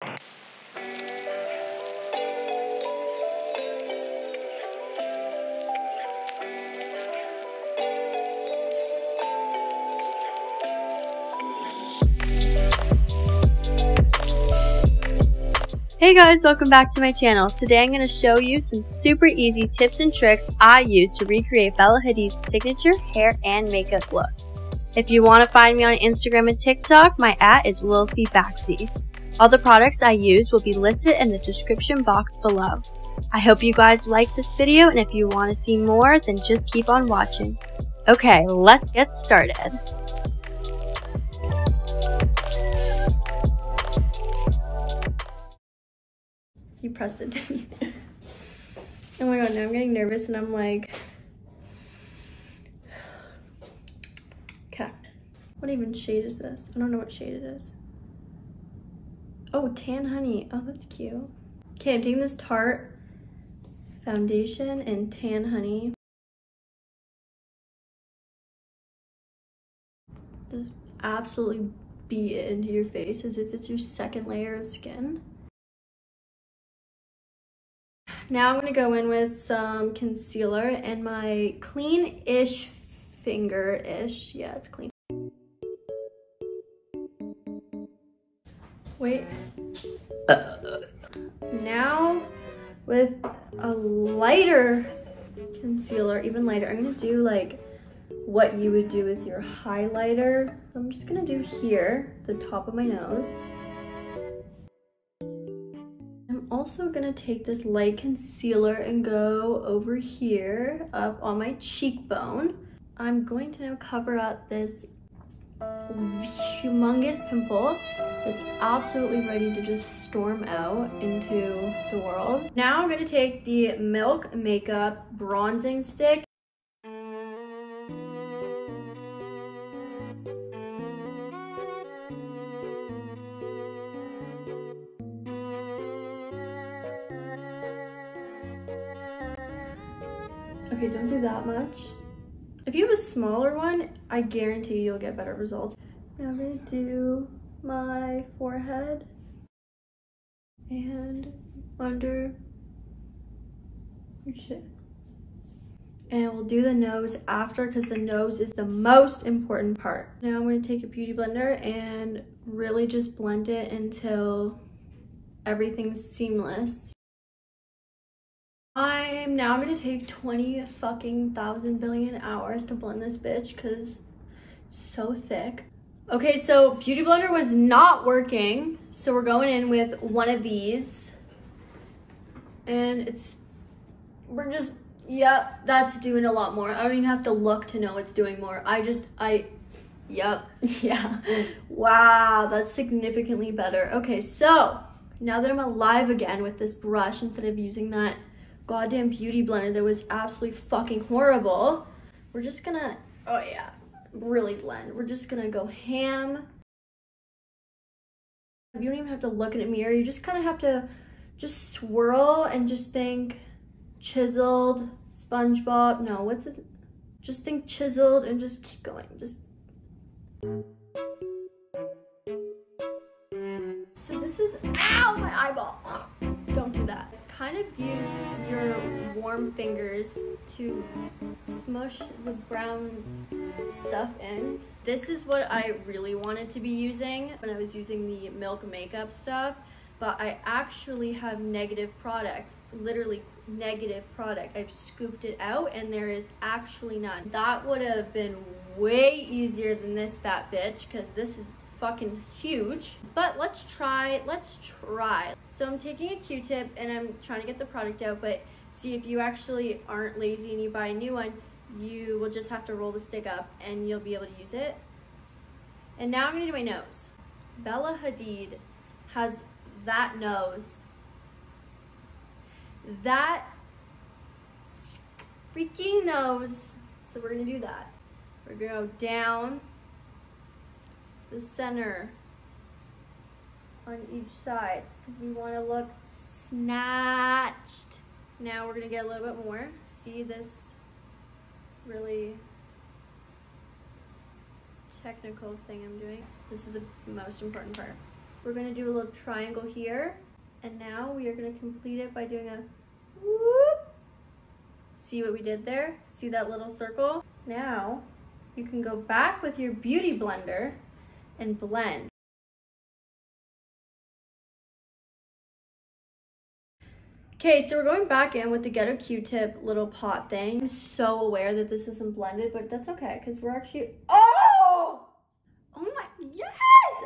Hey guys, welcome back to my channel. Today I'm going to show you some super easy tips and tricks I use to recreate Bella Hadid's signature hair and makeup look. If you want to find me on Instagram and TikTok, my @ is LilCBacksy. All the products I use will be listed in the description box below. I hope you guys liked this video, and if you want to see more, then just keep on watching. Okay, let's get started. He pressed it to me. Oh my god, now I'm getting nervous and I'm like... Okay. What even shade is this? I don't know what shade it is. Oh, Tan Honey. Oh, that's cute. Okay, I'm taking this Tarte foundation and Tan Honey. Just absolutely beat it into your face as if it's your second layer of skin. Now I'm going to go in with some concealer and my clean-ish finger-ish. Yeah, it's clean. Wait. Now with a lighter concealer, even lighter, I'm going to do like what you would do with your highlighter. So I'm just going to do here, the top of my nose. Also gonna take this light concealer and go over here up on my cheekbone. I'm going to now cover up this humongous pimple that's absolutely ready to just storm out into the world. Now I'm gonna take the Milk Makeup bronzing stick. Okay, don't do that much. If you have a smaller one, I guarantee you'll get better results. Now I'm gonna do my forehead and under your chin. And we'll do the nose after because the nose is the most important part. Now I'm gonna take a beauty blender and really just blend it until everything's seamless. I'm gonna take 20 fucking thousand billion hours to blend this bitch because it's so thick. Okay, so Beauty Blender was not working, so we're going in with one of these. And yep, that's doing a lot more. I don't even have to look to know it's doing more. Yep, yeah. Wow, that's significantly better. Okay, so now that I'm alive again with this brush instead of using that goddamn beauty blender that was absolutely fucking horrible, we're just gonna, oh yeah, really blend. We're just gonna go ham. You don't even have to look in a mirror. You just kind of have to just swirl and just think chiseled, SpongeBob. No, what's this? Just think chiseled and just keep going. Just. So this is, ow, my eyeball. Don't do that. Kind of use your warm fingers to smush the brown stuff in. This is what I really wanted to be using when I was using the Milk Makeup stuff, but I actually have negative product, literally negative product. I've scooped it out and there is actually none. That would have been way easier than this fat bitch because this is fucking huge. But let's try. So I'm taking a Q-tip and I'm trying to get the product out, but see, if you actually aren't lazy and you buy a new one, you will just have to roll the stick up and you'll be able to use it. And now I'm gonna do my nose. Bella Hadid has that nose. That freaking nose. So we're gonna do that. We're gonna go down the center on each side because we want to look snatched. Now we're gonna get a little bit more. See this really technical thing I'm doing? This is the most important part. We're gonna do a little triangle here. And now we are gonna complete it by doing a whoop. See what we did there? See that little circle? Now you can go back with your beauty blender and blend. Okay, so we're going back in with the Ghetto Q-tip little pot thing. I'm so aware that this isn't blended, but that's okay, because we're actually, oh my, yes!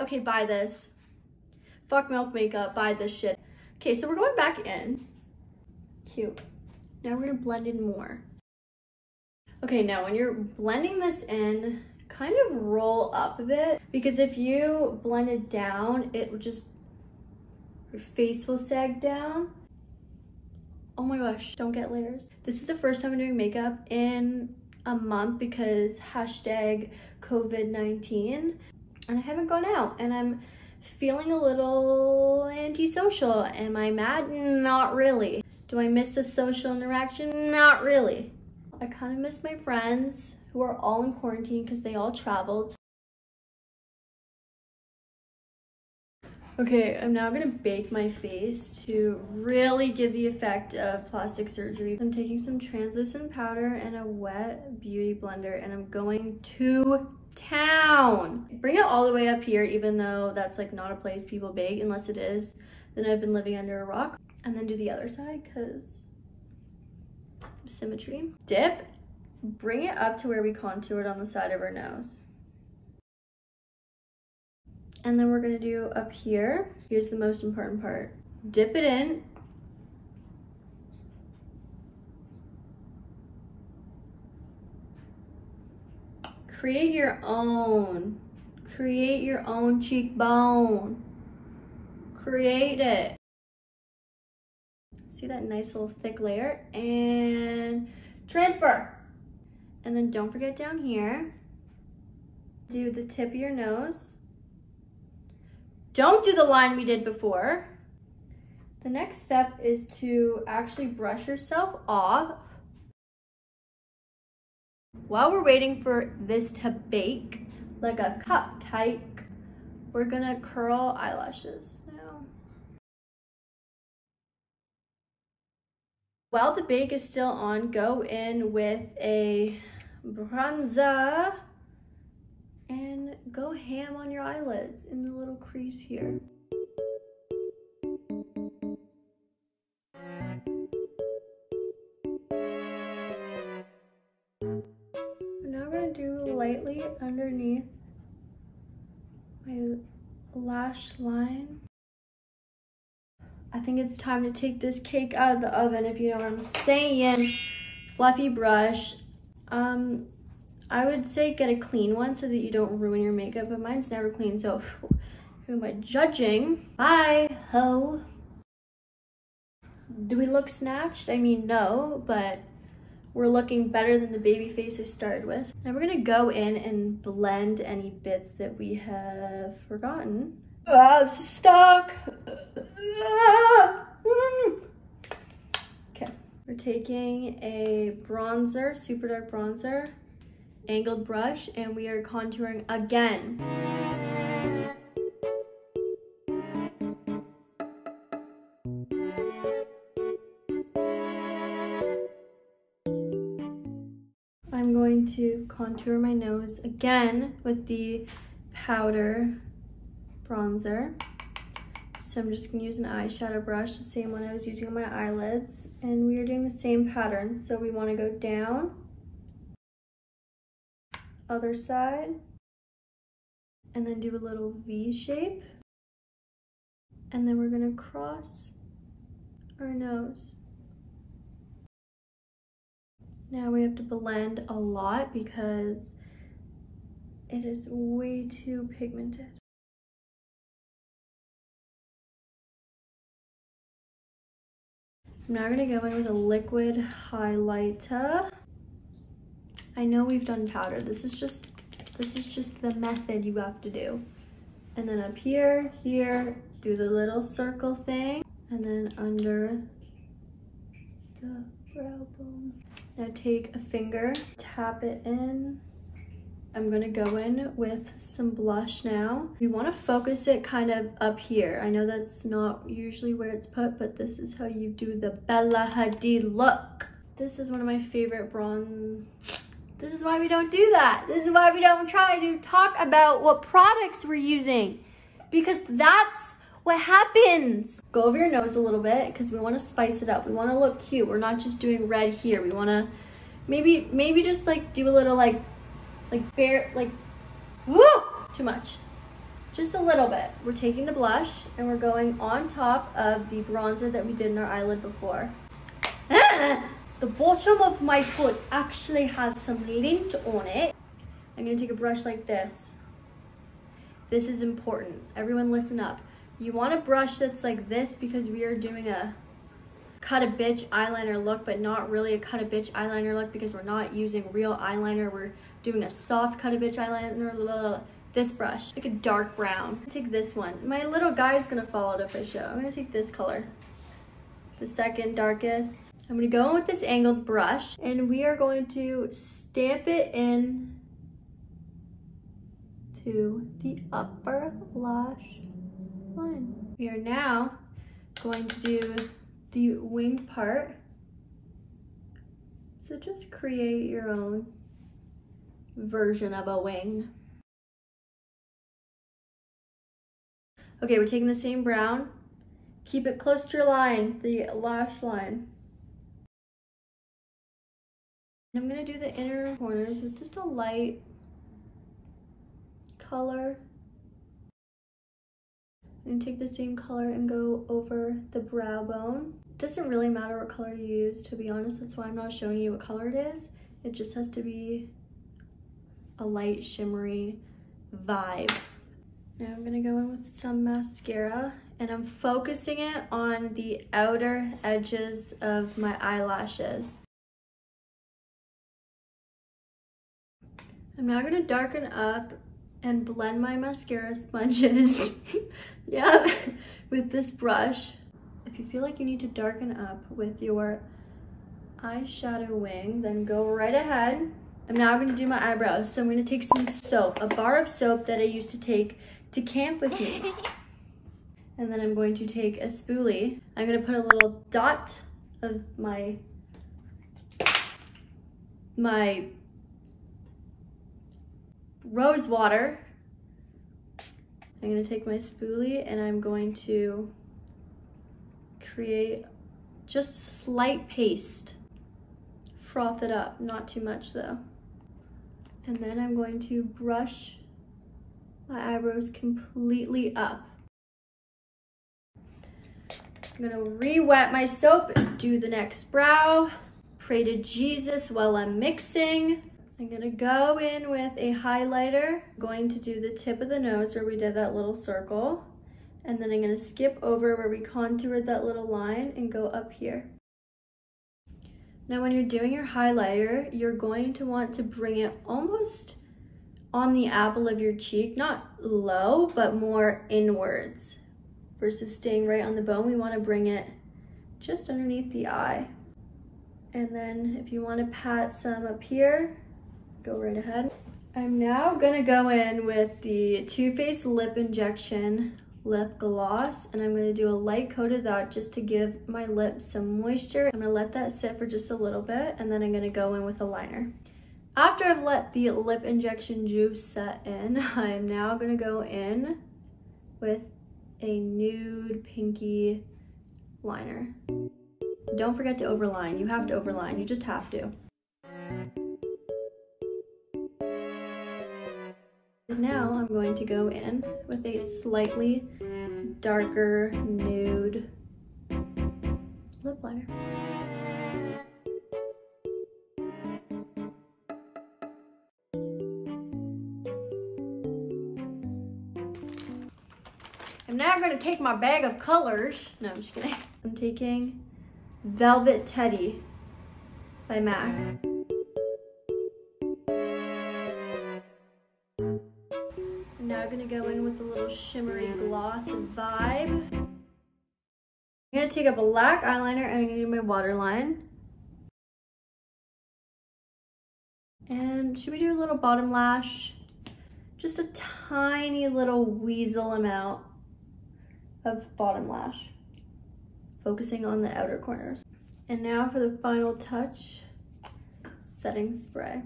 Okay, buy this. Fuck milk makeup, buy this shit. Okay, so we're going back in. Cute. Now we're gonna blend in more. Okay, now when you're blending this in, kind of roll up a bit, because if you blend it down, it would just, your face will sag down. Oh my gosh, don't get layers. This is the first time I'm doing makeup in a month because hashtag COVID-19, and I haven't gone out, and I'm feeling a little antisocial. Am I mad? Not really. Do I miss the social interaction? Not really. I kind of miss my friends who are all in quarantine because they all traveled. Okay, I'm now gonna bake my face to really give the effect of plastic surgery. I'm taking some translucent powder and a wet beauty blender, and I'm going to town. Bring it all the way up here, even though that's like not a place people bake, unless it is. Then I've been living under a rock. And then do the other side, because symmetry. Dip, bring it up to where we contoured on the side of our nose. And then we're gonna do up here. Here's the most important part. Dip it in. Create your own. Create your own cheekbone. Create it. See that nice little thick layer? And transfer. And then don't forget down here, do the tip of your nose. Don't do the line we did before. The next step is to actually brush yourself off. While we're waiting for this to bake like a cupcake, we're gonna curl eyelashes now. While the bake is still on, go in with a bronzer and go ham on your eyelids in the little crease here. Now we're gonna do lightly underneath my lash line. I think it's time to take this cake out of the oven, if you know what I'm saying. Fluffy brush. I would say get a clean one so that you don't ruin your makeup, but mine's never clean, so who am I judging? Bye, ho. Do we look snatched? I mean, no, but we're looking better than the baby face I started with. Now we're gonna go in and blend any bits that we have forgotten. I'm stuck. Okay, we're taking a bronzer, super dark bronzer, angled brush, and we are contouring again. I'm going to contour my nose again with the powder bronzer. So I'm just gonna use an eyeshadow brush, the same one I was using on my eyelids, and we are doing the same pattern. So we want to go down, other side, and then do a little V shape, and then we're gonna cross our nose. Now we have to blend a lot because it is way too pigmented. I'm now gonna go in with a liquid highlighter. I know we've done powder. This is just the method you have to do. And then up here, do the little circle thing, and then under the brow bone. Now take a finger, tap it in, I'm gonna go in with some blush now. We wanna focus it kind of up here. I know that's not usually where it's put, but this is how you do the Bella Hadid look. This is one of my favorite bronze. This is why we don't do that. This is why we don't try to talk about what products we're using, because that's what happens. Go over your nose a little bit because we want to spice it up. We want to look cute. We're not just doing red here. We want to maybe just like do a little like woo, too much. Just a little bit. We're taking the blush and we're going on top of the bronzer that we did in our eyelid before. The bottom of my foot actually has some lint on it. I'm gonna take a brush like this. This is important. Everyone listen up. You want a brush that's like this because we are doing a cut a bitch eyeliner look, but not really a cut a bitch eyeliner look because we're not using real eyeliner. We're doing a soft cut a bitch eyeliner. This brush, like a dark brown. Take this one. My little guy's gonna fall out if I show. I'm gonna take this color, the second darkest. I'm gonna go in with this angled brush and we are going to stamp it in to the upper lash line. We are now going to do the winged part. So just create your own version of a wing. Okay, we're taking the same brown. Keep it close to your line, the lash line. I'm gonna do the inner corners with just a light color. I'm gonna take the same color and go over the brow bone. It doesn't really matter what color you use, to be honest. That's why I'm not showing you what color it is. It just has to be a light shimmery vibe. Now I'm gonna go in with some mascara and I'm focusing it on the outer edges of my eyelashes. I'm now gonna darken up and blend my mascara sponges, yeah, with this brush. If you feel like you need to darken up with your eyeshadow wing, then go right ahead. I'm now gonna do my eyebrows. So I'm gonna take some soap, a bar of soap that I used to take to camp with me. And then I'm going to take a spoolie. I'm gonna put a little dot of my rose water. I'm gonna take my spoolie and I'm going to create just slight paste. Froth it up, not too much though. And then I'm going to brush my eyebrows completely up. I'm gonna re-wet my soap and do the next brow. Pray to Jesus while I'm mixing. I'm gonna go in with a highlighter. I'm going to do the tip of the nose where we did that little circle. And then I'm gonna skip over where we contoured that little line and go up here. Now when you're doing your highlighter, you're going to want to bring it almost on the apple of your cheek, not low, but more inwards. Versus staying right on the bone, we wanna bring it just underneath the eye. And then if you wanna pat some up here, go right ahead. I'm now gonna go in with the Too Faced Lip Injection Lip Gloss, and I'm gonna do a light coat of that just to give my lips some moisture. I'm gonna let that sit for just a little bit, and then I'm gonna go in with a liner. After I've let the lip injection juice set in, I'm now gonna go in with a nude pinky liner. Don't forget to overline. You have to overline, you just have to. Now I'm going to go in with a slightly darker nude lip liner. I'm now going to take my bag of colors. No, I'm just kidding. I'm taking Velvet Teddy by MAC. I'm now gonna go in with a little shimmery gloss vibe. I'm gonna take a black eyeliner and I'm gonna do my waterline. And should we do a little bottom lash? Just a tiny little weasel amount of bottom lash, focusing on the outer corners. And now for the final touch, setting spray.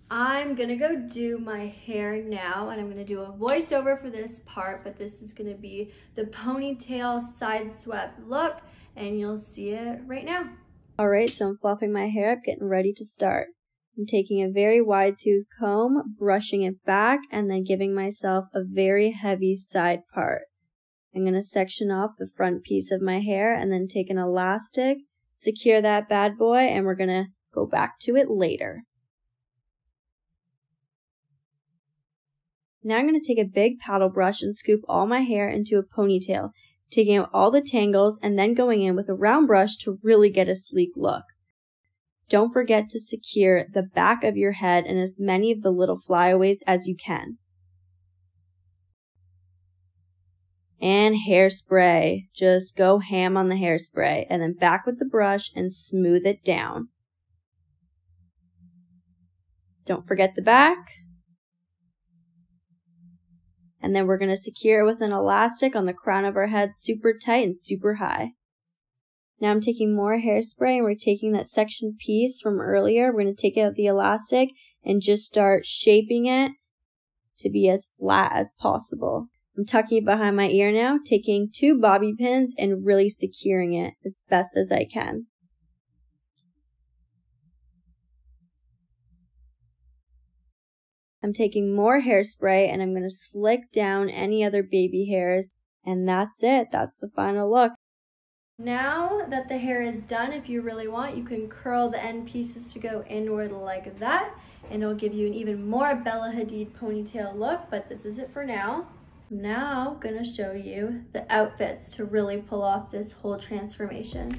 I'm gonna go do my hair now, and I'm gonna do a voiceover for this part, but this is gonna be the ponytail side swept look, and you'll see it right now. All right, so I'm fluffing my hair up, getting ready to start. I'm taking a very wide tooth comb, brushing it back, and then giving myself a very heavy side part. I'm gonna section off the front piece of my hair and then take an elastic, secure that bad boy, and we're gonna go back to it later. Now I'm going to take a big paddle brush and scoop all my hair into a ponytail, taking out all the tangles and then going in with a round brush to really get a sleek look. Don't forget to secure the back of your head and as many of the little flyaways as you can. And hairspray. Just go ham on the hairspray and then back with the brush and smooth it down. Don't forget the back. And then we're going to secure it with an elastic on the crown of our head super tight and super high. Now I'm taking more hairspray and we're taking that section piece from earlier. We're going to take out the elastic and just start shaping it to be as flat as possible. I'm tucking it behind my ear now, taking 2 bobby pins and really securing it as best as I can. I'm taking more hairspray and I'm going to slick down any other baby hairs, and that's it. That's the final look. Now that the hair is done, if you really want, you can curl the end pieces to go inward like that, and it'll give you an even more Bella Hadid ponytail look, but this is it for now. I'm now going to show you the outfits to really pull off this whole transformation.